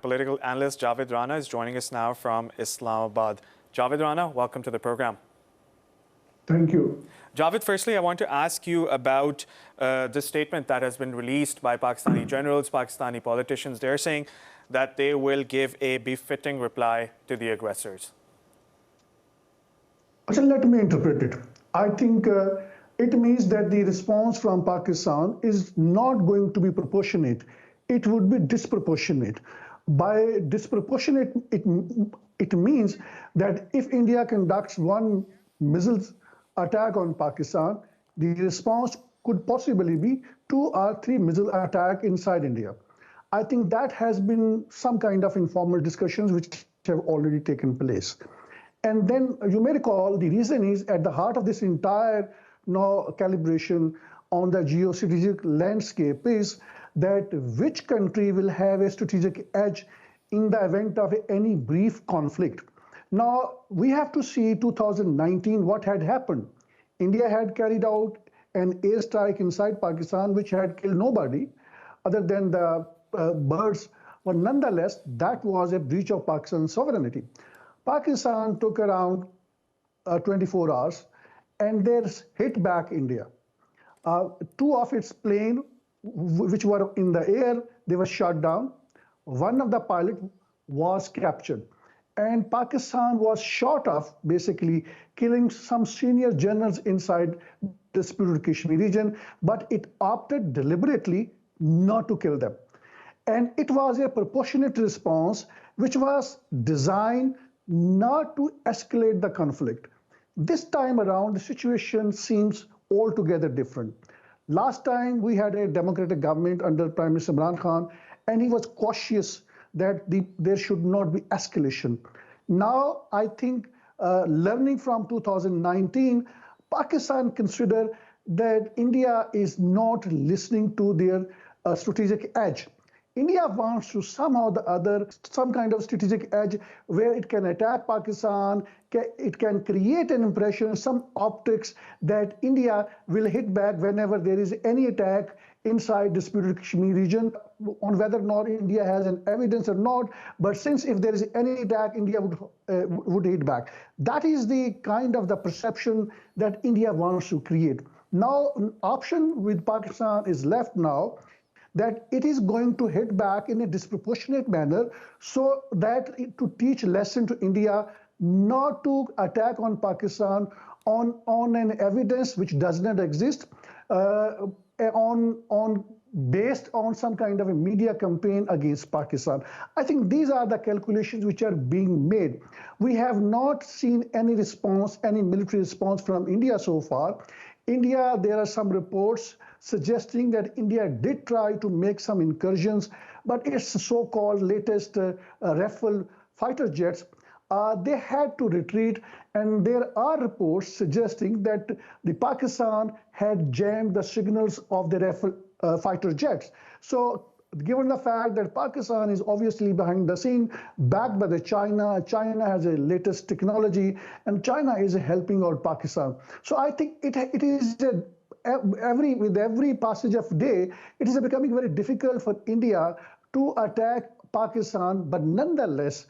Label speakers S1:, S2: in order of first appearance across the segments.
S1: political analyst Javed Rana is joining us now from Islamabad. Javed Rana, welcome to the program.
S2: Thank you.
S1: Javed, firstly, I want to ask you about the statement that has been released by Pakistani generals, Pakistani politicians. They're saying that they will give a befitting reply to the aggressors.
S2: So let me interpret it. I think it means that the response from Pakistan is not going to be proportionate. It would be disproportionate. By disproportionate, it means that if India conducts one missile attack on Pakistan, the response could possibly be 2 or 3 missile attacks inside India. I think that has been some kind of informal discussions which have already taken place. And then you may recall the reason is at the heart of this entire calibration on the geostrategic landscape is that which country will have a strategic edge in the event of any brief conflict. Now, we have to see 2019 what had happened. India had carried out an airstrike inside Pakistan which had killed nobody other than the birds, but nonetheless, that was a breach of Pakistan's sovereignty. Pakistan took around 24 hours and they hit back India. 2 of its planes, which were in the air, they were shot down. One of the pilots was captured. And Pakistan was short of basically killing some senior generals inside the disputed Kashmir region, but it opted deliberately not to kill them. And it was a proportionate response which was designed not to escalate the conflict. This time around, the situation seems altogether different. Last time, we had a democratic government under Prime Minister Imran Khan, and he was cautious that there should not be escalation. Now, I think, learning from 2019, Pakistan considered that India is not listening to their strategic edge. India wants to somehow or the other, some kind of strategic edge where it can attack Pakistan, it can create an impression, some optics that India will hit back whenever there is any attack inside disputed Kashmir region, on whether or not India has an evidence or not. But since if there is any attack, India would hit back. That is the kind of the perception that India wants to create. Now, an option with Pakistan is left now, that it is going to hit back in a disproportionate manner so that to teach lesson to India not to attack on Pakistan on an evidence which does not exist, based on some kind of a media campaign against Pakistan. I think these are the calculations which are being made. We have not seen any response, any military response from India so far. India, there are some reports suggesting that India did try to make some incursions, but its so-called latest Rafale fighter jets, they had to retreat, and there are reports suggesting that the Pakistan had jammed the signals of the Rafale fighter jets. So, given the fact that Pakistan is obviously behind the scene, backed by China has a latest technology, and China is helping out Pakistan. So I think it is with every passage of day, it is becoming very difficult for India to attack Pakistan, but nonetheless,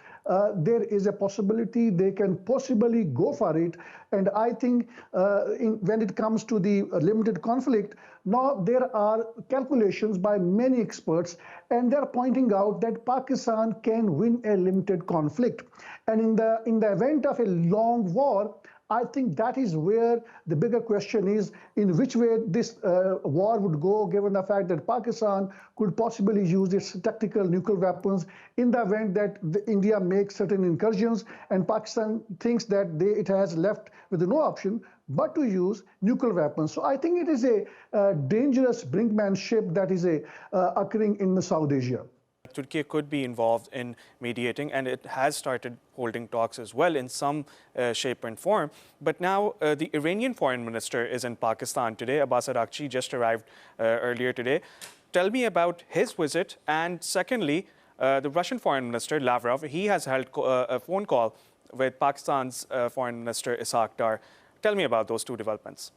S2: there is a possibility they can possibly go for it. And I think when it comes to the limited conflict, now there are calculations by many experts, and they're pointing out that Pakistan can win a limited conflict. And in the event of a long war, I think that is where the bigger question is, in which way this war would go, given the fact that Pakistan could possibly use its tactical nuclear weapons in the event that India makes certain incursions, and Pakistan thinks that it has left with no option but to use nuclear weapons. So I think it is a dangerous brinkmanship that is occurring in South Asia.
S1: Turkey could be involved in mediating, and it has started holding talks as well in some shape and form. But now the Iranian foreign minister is in Pakistan today. Abbas Araghchi just arrived earlier today. Tell me about his visit. And secondly, the Russian foreign minister, Lavrov, he has held a phone call with Pakistan's foreign minister, Ishaq Dar. Tell me about those two developments.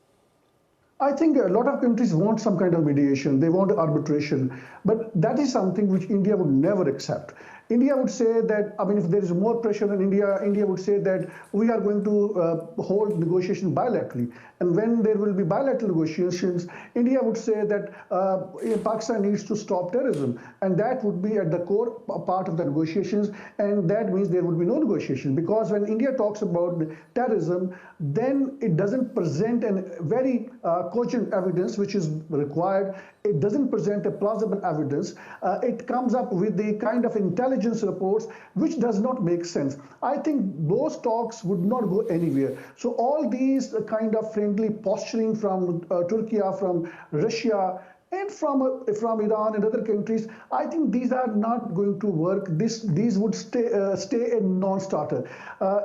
S2: I think a lot of countries want some kind of mediation. They want arbitration. But that is something which India would never accept. India would say that, I mean, if there is more pressure on India, India would say that we are going to hold negotiation bilaterally. And when there will be bilateral negotiations, India would say that Pakistan needs to stop terrorism. And that would be at the core part of the negotiations. And that means there would be no negotiation. Because when India talks about terrorism, then it doesn't present a very cogent evidence which is required. It doesn't present a plausible evidence. It comes up with the kind of intelligence reports which does not make sense. I think those talks would not go anywhere. So all these kind of friendly posturing from Turkey, from Russia, and from Iran and other countries, I think these are not going to work. These would stay a non-starter.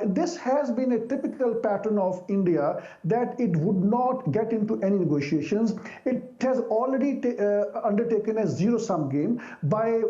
S2: This has been a typical pattern of India, that it would not get into any negotiations. It has already undertaken a zero-sum game by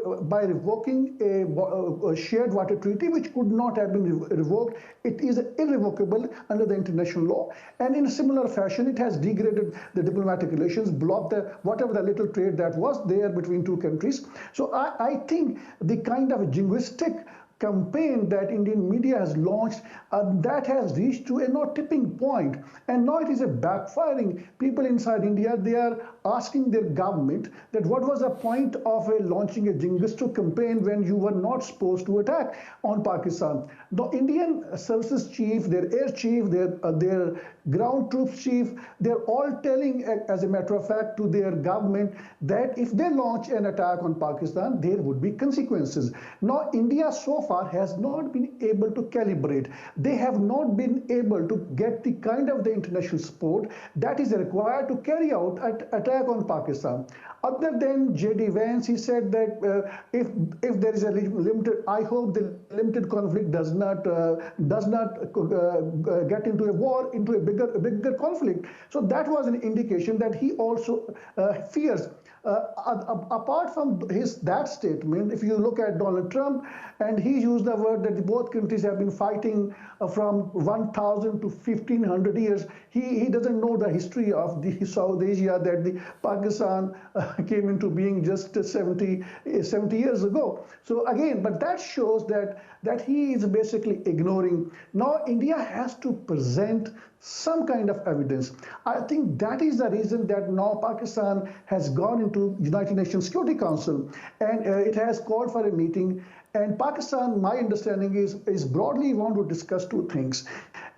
S2: revoking a shared water treaty, which could not have been revoked. It is irrevocable under the international law. And in a similar fashion, it has degraded the diplomatic relations, blocked whatever the little trade that was there between two countries. So I think the kind of jingoistic campaign that Indian media has launched, that has reached to a tipping point. And now it is a backfiring. People inside India, they are asking their government that what was the point of launching a jingoistic campaign when you were not supposed to attack on Pakistan. The Indian services chief, their air chief, their ground troops chief, they're all telling, as a matter of fact, to their government that if they launch an attack on Pakistan, there would be consequences. Now, India so far has not been able to calibrate. They have not been able to get the kind of the international support that is required to carry out an attack on Pakistan. Other than J.D. Vance, he said that if there is a limited, I hope the limited conflict does not get into a war, into a bigger conflict. So that was an indication that he also fears. Apart from that statement, if you look at Donald Trump, and he used the word that both countries have been fighting from 1,000 to 1,500 years. He doesn't know the history of the South Asia, that the Pakistan came into being just 70 years ago. So again, but that shows that he is basically ignoring. Now India has to present some kind of evidence. I think that is the reason that now Pakistan has gone into United Nations Security Council, and it has called for a meeting. And Pakistan, my understanding is broadly want to discuss two things.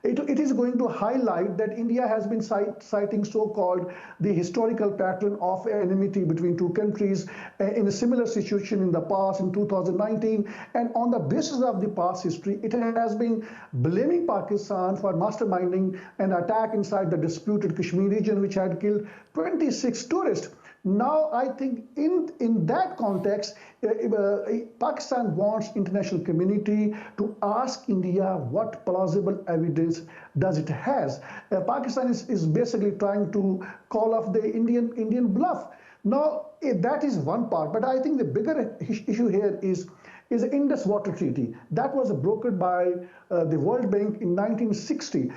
S2: It is going to highlight that India has been citing so-called the historical pattern of enmity between two countries in a similar situation in the past, in 2019. And on the basis of the past history, it has been blaming Pakistan for masterminding an attack inside the disputed Kashmir region, which had killed 26 tourists. Now, I think in that context, Pakistan wants international community to ask India what plausible evidence does it has. Pakistan is basically trying to call off the Indian bluff. Now, that is one part, but I think the bigger issue here is the Indus Water Treaty that was brokered by the World Bank in 1960.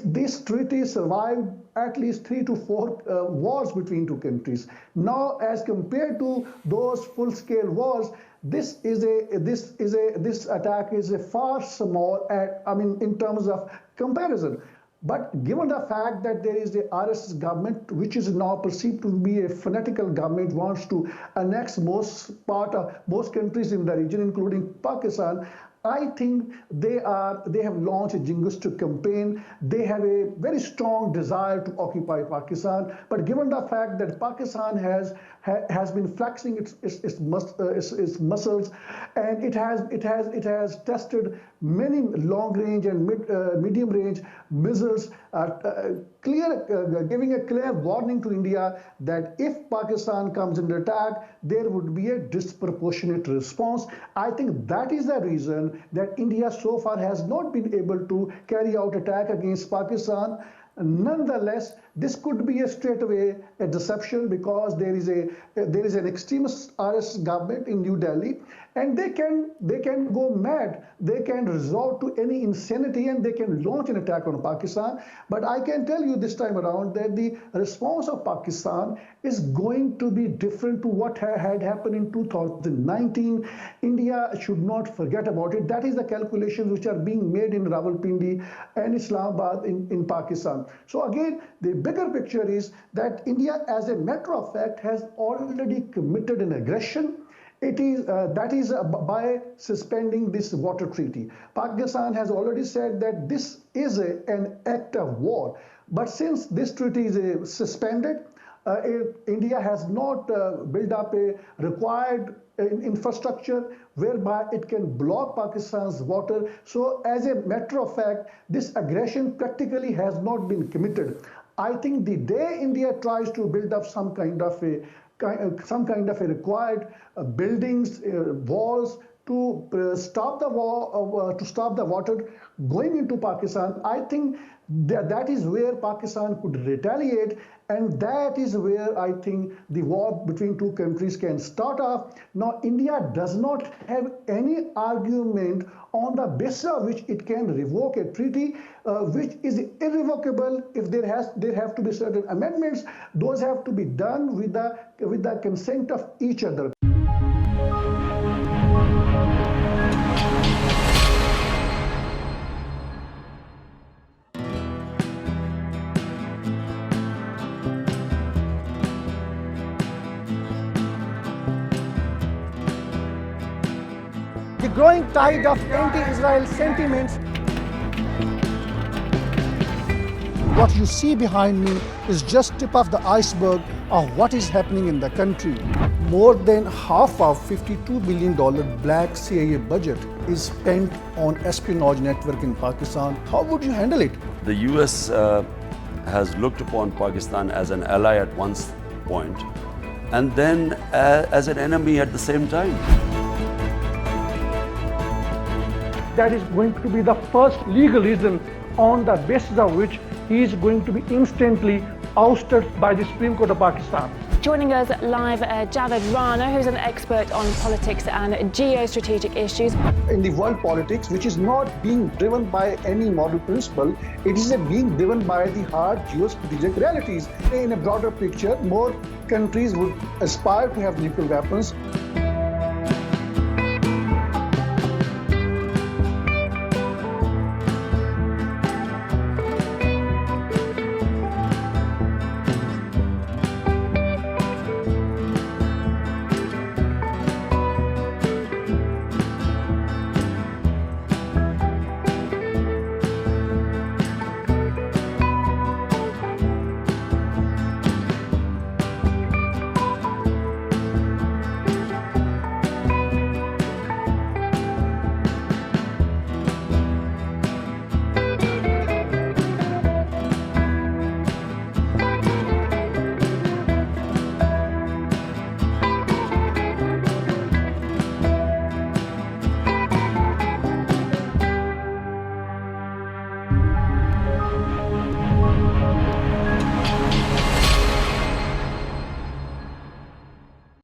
S2: This treaty survived at least 3 to 4 wars between two countries. Now, as compared to those full-scale wars, this attack is a far small. I mean, in terms of comparison. But given the fact that there is the RSS government, which is now perceived to be a fanatical government, wants to annex most countries in the region, including Pakistan, I think they have launched a jingoistic campaign. They have a very strong desire to occupy Pakistan. But given the fact that Pakistan has been flexing its muscles, and it has tested many long-range and medium-range missiles, giving a clear warning to India that if Pakistan comes under attack, there would be a disproportionate response. I think that is the reason that India so far has not been able to carry out attack against Pakistan. Nonetheless, This could be a straightaway a deception, because there is an extremist RS government in New Delhi, and they can go mad. They can resort to any insanity and they can launch an attack on Pakistan. But I can tell you this time around that the response of Pakistan is going to be different to what had happened in 2019. India should not forget about it. That is the calculations which are being made in Rawalpindi and Islamabad in Pakistan. So again, the bigger picture is that India, as a matter of fact, has already committed an aggression. That is by suspending this water treaty. Pakistan has already said that this is an act of war. But since this treaty is suspended, India has not built up a required infrastructure whereby it can block Pakistan's water. So as a matter of fact, this aggression practically has not been committed. I think the day India tries to build up some kind of a required buildings, walls to stop the water going into Pakistan, I think that is where Pakistan could retaliate, and that is where I think the war between two countries can start off. Now, India does not have any argument on the basis of which it can revoke a treaty which is irrevocable. If there have to be certain amendments, those have to be done with the consent of each other. The growing tide of anti-Israel sentiments. What you see behind me is just tip of the iceberg of what is happening in the country. More than half of $52 billion black CIA budget is spent on espionage network in Pakistan. How would you handle it?
S3: The US has looked upon Pakistan as an ally at one point and then as an enemy at the same time.
S2: That is going to be the first legal reason on the basis of which he is going to be instantly ousted by the Supreme Court of Pakistan.
S4: Joining us live, Javed Rana, who's an expert on politics and geostrategic issues.
S2: In the world politics, which is not being driven by any moral principle, it is being driven by the hard geostrategic realities. In a broader picture, more countries would aspire to have nuclear weapons.